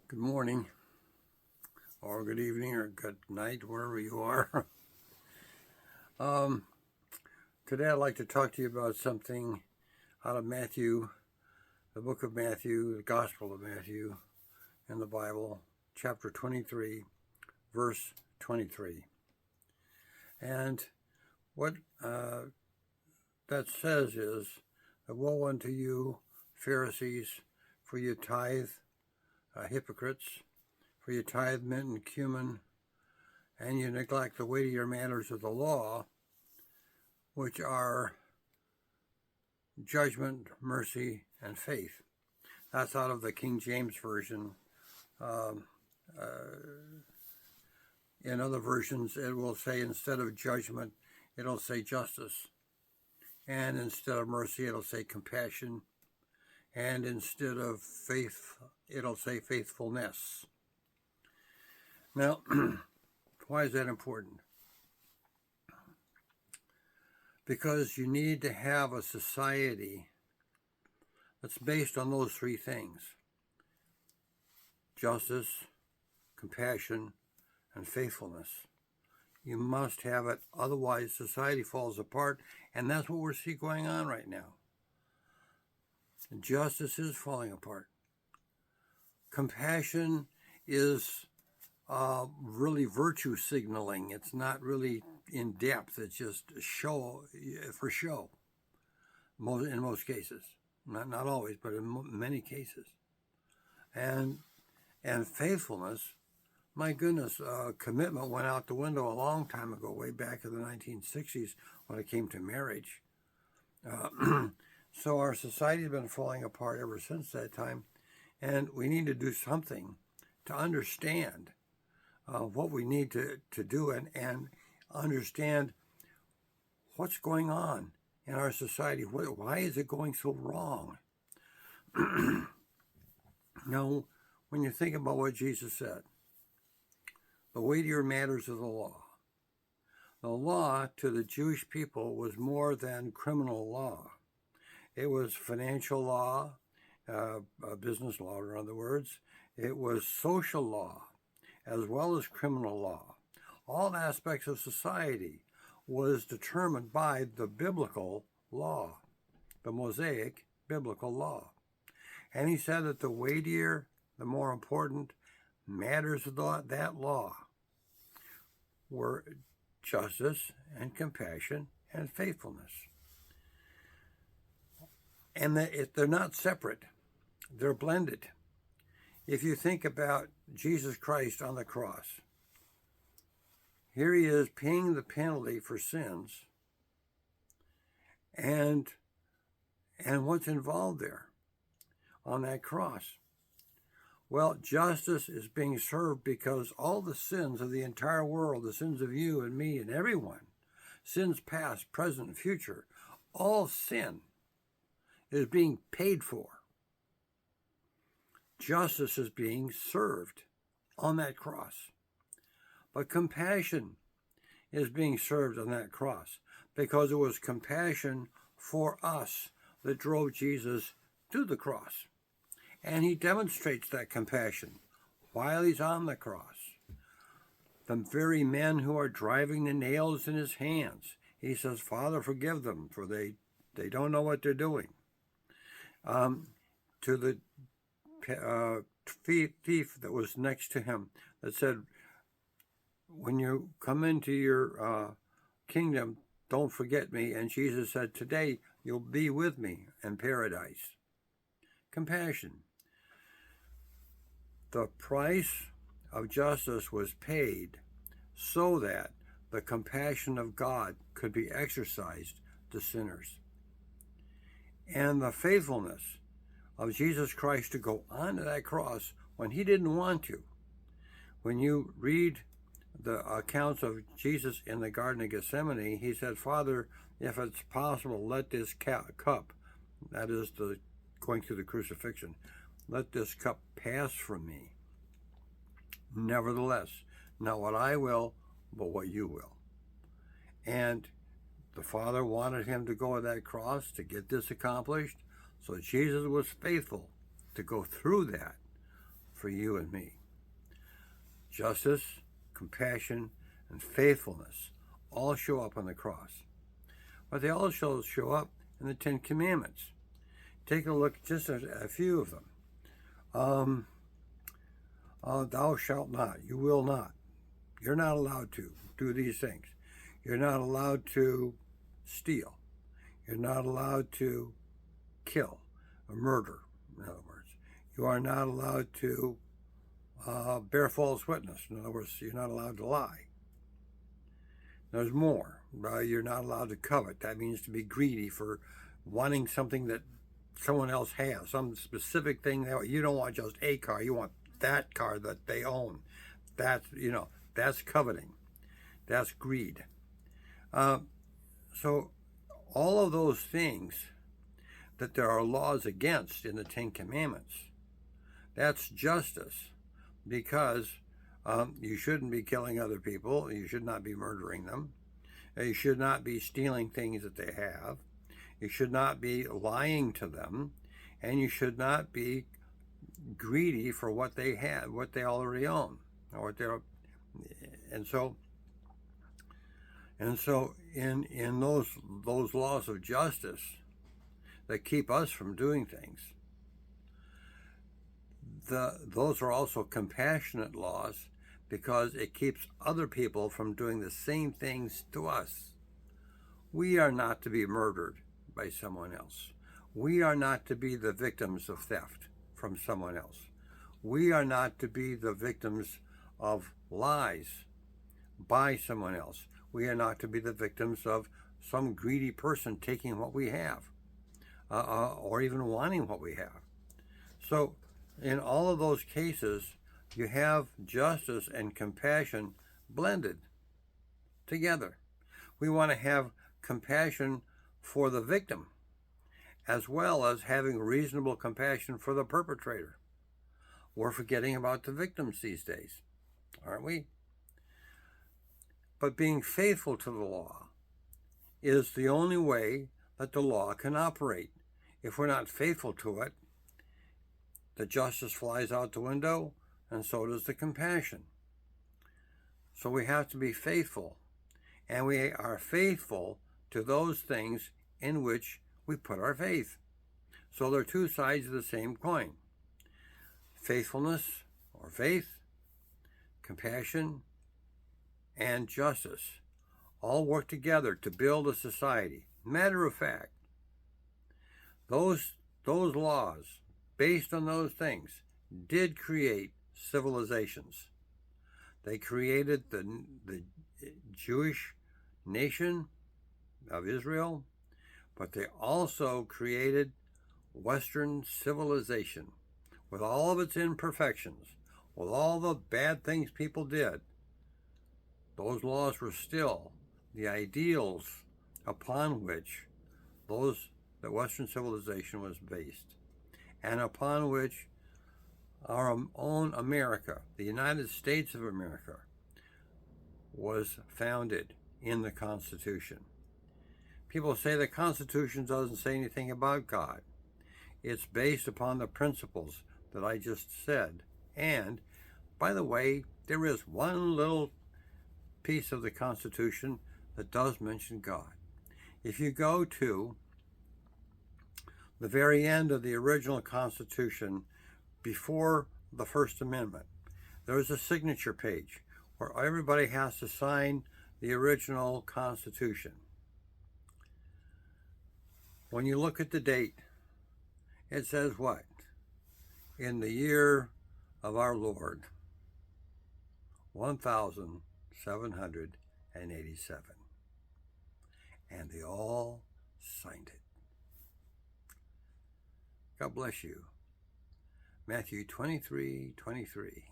Good morning, or good evening, or good night, wherever you are. Today I'd like to talk to you about something out of Matthew, the book of Matthew, the Gospel of Matthew, in the Bible, chapter 23, verse 23. And what that says is, "Woe unto you, Pharisees, for you tithe, hypocrites, for you tithe mint and cumin, and you neglect the weightier matters of the law, which are judgment, mercy, and faith." That's out of the King James Version. In other versions, it will say instead of judgment, it'll say justice. And instead of mercy, it'll say compassion. And instead of faith, it'll say faithfulness. Now, why is that important? Because you need to have a society that's based on those three things: justice, compassion, and faithfulness. You must have it, otherwise society falls apart, and that's what we're seeing going on right now. Justice is falling apart. Compassion is really virtue signaling. It's not really in depth. It's just show for show. In most cases, not always, but in many cases. And faithfulness, my goodness, commitment went out the window a long time ago, way back in the 1960s when it came to marriage. So our society has been falling apart ever since that time, and we need to do something to understand what we need to do and understand what's going on in our society. Why is it going so wrong? Now, when you think about what Jesus said, the weightier matters of the law to the Jewish people was more than criminal law. It was financial law, business law, in other words. It was social law, as well as criminal law. All aspects of society was determined by the biblical law, the Mosaic biblical law. And he said that the weightier, the more important matters of that law were justice and compassion and faithfulness. And they're not separate, they're blended. If you think about Jesus Christ on the cross, here he is paying the penalty for sins, and what's involved there on that cross? Well, justice is being served because all the sins of the entire world, the sins of you and me and everyone, sins past, present, and future, all sin is being paid for. Justice is being served on that cross. But compassion is being served on that cross because it was compassion for us that drove Jesus to the cross. And he demonstrates that compassion while he's on the cross. The very men who are driving the nails in his hands, he says, "Father, forgive them, for they don't know what they're doing." To the thief that was next to him that said, "When you come into your kingdom, don't forget me." And Jesus said, "Today you'll be with me in paradise." Compassion. The price of justice was paid so that the compassion of God could be exercised to sinners. And the faithfulness of Jesus Christ to go onto that cross when he didn't want to. When you read the accounts of Jesus in the Garden of Gethsemane, he said, "Father, if it's possible, let this cup," that is going through the crucifixion, "let this cup pass from me. Nevertheless, not what I will, but what you will." And the Father wanted him to go to that cross to get this accomplished. So Jesus was faithful to go through that for you and me. Justice, compassion, and faithfulness all show up on the cross. But they also show up in the Ten Commandments. Take a look at just a few of them. Thou shalt not, you will not. You're not allowed to do these things. You're not allowed to steal. You're not allowed to kill or murder, in other words. You are not allowed to bear false witness. In other words, you're not allowed to lie. There's more. You're not allowed to covet. That means to be greedy for wanting something that someone else has, some specific thing. That you don't want just a car. You want that car that they own. That's coveting. That's greed. So all of those things that there are laws against in the Ten Commandments, that's justice, because you shouldn't be killing other people. You should not be murdering them. You should not be stealing things that they have. You should not be lying to them, and you should not be greedy for what they have, what they already own, or what they're. And so in those laws of justice that keep us from doing things, those are also compassionate laws, because it keeps other people from doing the same things to us. We are not to be murdered by someone else. We are not to be the victims of theft from someone else. We are not to be the victims of lies by someone else. We are not to be the victims of some greedy person taking what we have, or even wanting what we have. So in all of those cases, you have justice and compassion blended together. We want to have compassion for the victim, as well as having reasonable compassion for the perpetrator. We're forgetting about the victims these days, aren't we? But being faithful to the law is the only way that the law can operate. If we're not faithful to it, the justice flies out the window, and so does the compassion. So we have to be faithful, and we are faithful to those things in which we put our faith. So they're two sides of the same coin. Faithfulness or faith, compassion, and justice all work together to build a society. Matter of fact, those laws based on those things did create civilizations. They created the Jewish nation of Israel, but they also created Western civilization with all of its imperfections, with all the bad things people did. Those laws were still the ideals upon which the Western civilization was based, and upon which our own America, the United States of America, was founded in the Constitution. People say the Constitution doesn't say anything about God. It's based upon the principles that I just said. And, by the way, there is one little piece of the Constitution that does mention God. If you go to the very end of the original Constitution, before the First Amendment, there's a signature page where everybody has to sign the original Constitution. When you look at the date, it says what? In the year of our Lord, 1787. And they all signed it. God bless you. Matthew 23:23.